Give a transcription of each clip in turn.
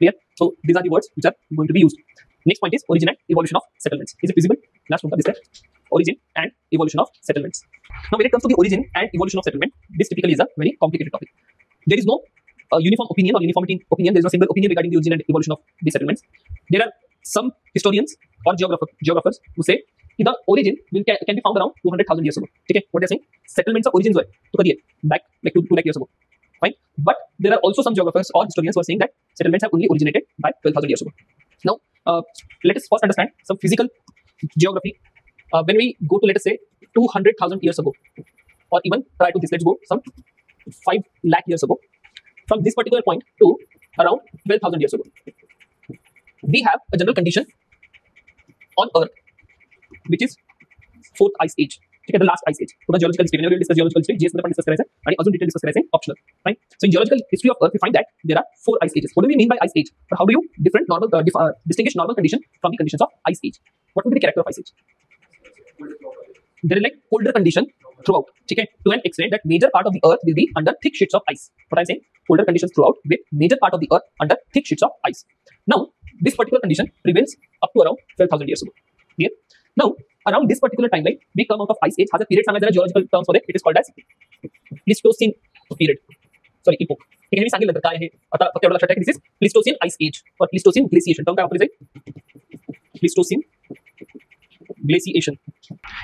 Clear? So these are the words which are going to be used. Next point is origin and evolution of settlements. Is it visible? Last one, this is origin and evolution of settlements. Now, when it comes to the origin and evolution of settlement, this typically is a very complicated topic. There is no uniform opinion or uniformity in opinion. There is no single opinion regarding the origin and evolution of the settlements. There are some historians or geographers who say the origin can be found around 200,000 years ago. Okay, what they are saying? Settlements of origins were back like 2 lakh years ago. Fine, but there are also some geographers or historians who are saying that settlements have only originated by 12,000 years ago. Now, let us first understand some physical geography. When we go to, let us say, 200,000 years ago, or even prior to this, let's go some 5 lakh years ago. From this particular point to around 12,000 years ago, we have a general condition on Earth, which is 4th ice age. Okay, the last ice age. So the geological history, whenever we discuss geological history, GS discuss करायचं आणि अजून detail discuss करायचं optional. Right? So in geological history of Earth, we find that there are 4 ice ages. What do we mean by ice age? Or how do you distinguish normal condition from the conditions of ice age? What would be the character of ice age? There is like colder condition throughout. Okay, to an extent that major part of the Earth will be under thick sheets of ice. What I'm saying? Colder conditions throughout with major part of the Earth under thick sheets of ice. Now, this particular condition prevails up to around 12,000 years ago. Clear? Now, around this particular timeline, we come out of ice age. Has a period सांगायचा geological terms मध्ये. It is called as Pleistocene period. Sorry, epoch. ठीक आहे, मी सांगितलं तर काय आहे. आता फक्त एवढं लक्षात ठेवा की this is Pleistocene ice age or Pleistocene glaciation. Term काय वापरायचं आहे? Pleistocene glaciation.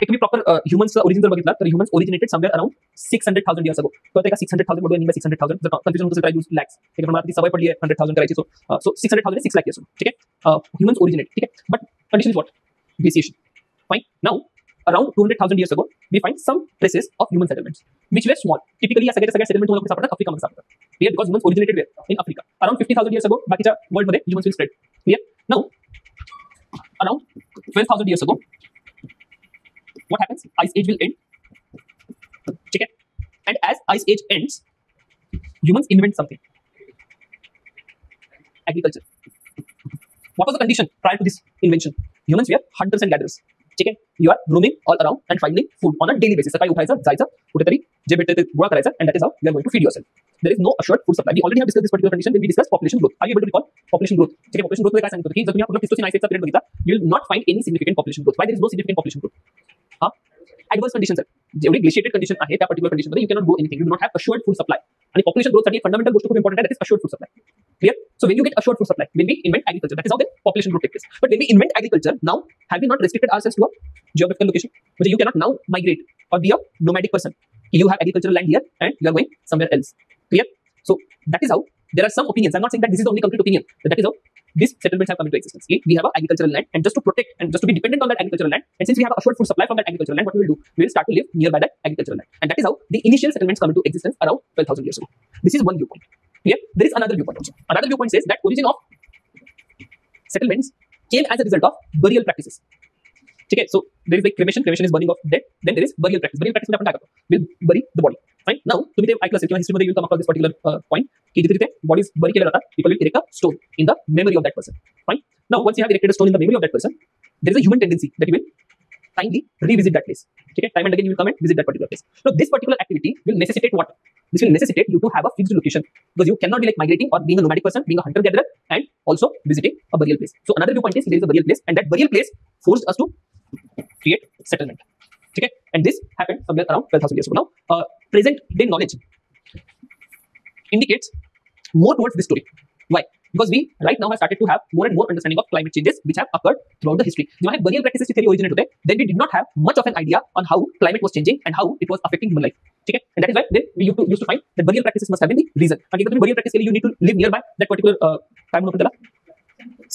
एक मी प्रॉपर ह्युमन्सचा ओरिजिन जर बघितला तर humans originated somewhere around 600,000 years ago. तो ते का 600,000 मध्ये निघा 600,000 जर कन्फ्युजन होतं तर यूज लॅक्स. ठीक आहे, मला ती सवय पडली आहे 100,000 करायची. सो 600,000 6 लाख years ago. ठीक आहे, ह्युमन्स ओरिजिनेट. ठीक आहे, but condition is what? Glaciation. Fine. Now, around 200,000 years ago, we find some traces of human settlements, which were small. Typically, या सगळ्या settlements तुम्हाला कुठे सापडतात? आफ्रिकामध्ये सापडतात. Clear? Because humans originated where? In Africa. Around 50,000 years ago, बाकीच्या world मध्ये humans will spread. Clear? Now, around 12,000 years ago, what happens? Ice age will end. Okay? And as ice age ends, humans invent something. Agriculture. What was the condition prior to this invention? Humans were hunters and gatherers. ठीक आहे, you are roaming all around and finding food on a daily basis. सकाळी उठायचं, जायचं कुठेतरी जे भेटते ते गोळा करायचं, and that is how you are going to feed yourself. There is no assured food supply. We already have discussed this particular condition when we discussed population growth. Are you able to recall population growth? ठीक आहे, population growth मध्ये काय सांगितलं की जर तुम्ही आपला Pleistocene ice age चा period बघितला, you will not find any significant population growth. Why there is no significant population growth? हा, adverse conditions आहेत. जेवढी glaciated condition आहे त्या particular condition मध्ये you cannot grow anything. You do not have assured food supply. आणि population growth साठी fundamental गोष्ट खूप important आहे, that is assured food supply. Clear? So when you get assured food supply, when we invent agriculture, that is how the population growth takes place. But when we invent agriculture, now have we not restricted ourselves to a geographical location? Because you cannot now migrate or be a nomadic person. You have agricultural land here and you are going somewhere else. Clear? So that is how there are some opinions. I'm not saying that this is the only complete opinion, but that is how these settlements have come into existence. Okay? We have an agricultural land, and just to protect and just to be dependent on that agricultural land, and since we have an assured food supply from that agricultural land, what we will do? We will start to live nearby that agricultural land, and that is how the initial settlements come into existence around 12,000 years ago. This is one viewpoint. Clear? There is another viewpoint also. Another viewpoint says that origin of settlements came as a result of burial practices. ठीक आहे, so there is like cremation is burning of dead. Then there is burial practice मध्ये आपण काय करतो? We'll bury the body. Fine. Now तुम्ही ते ऐकलं असेल किंवा हिस्ट्री मध्ये you will come across this particular point की जिथे तिथे bodies bury केल्या जातात, people will erect a stone in the memory of that person. Fine. Now once you have erected a stone in the memory of that person, there is a human tendency that you will kindly revisit that place. Okay, time and again you will come and visit that particular place. Now this particular activity will necessitate what? This will necessitate you to have a fixed location, because you cannot be like migrating or being a nomadic person, being a hunter gatherer, and also visiting a burial place. So another viewpoint is there is a burial place, and that burial place forced us to create settlement. Okay, and this happened somewhere around 12,000 years ago. Now, present day knowledge indicates more towards this story. Why? Because we right now have started to have more and more understanding of climate changes which have occurred throughout the history. जेव्हा हे burial practices ची theory originate होते, then we did not have much of an idea on how climate was changing and how it was affecting human life. ठीक है, and that is why then we used to find that burial practices must have been the reason. कारण की तुम्ही burial practice के लिए you need to live nearby that particular काय म्हणतो त्याला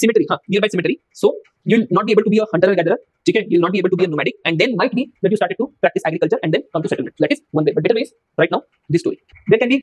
cemetery, nearby cemetery. So you will not be able to be a hunter gatherer. ठीक है, you will not be able to be a nomadic, and then might be that you started to practice agriculture and then come to settlement. That is one way. But better way is right now this story. There can be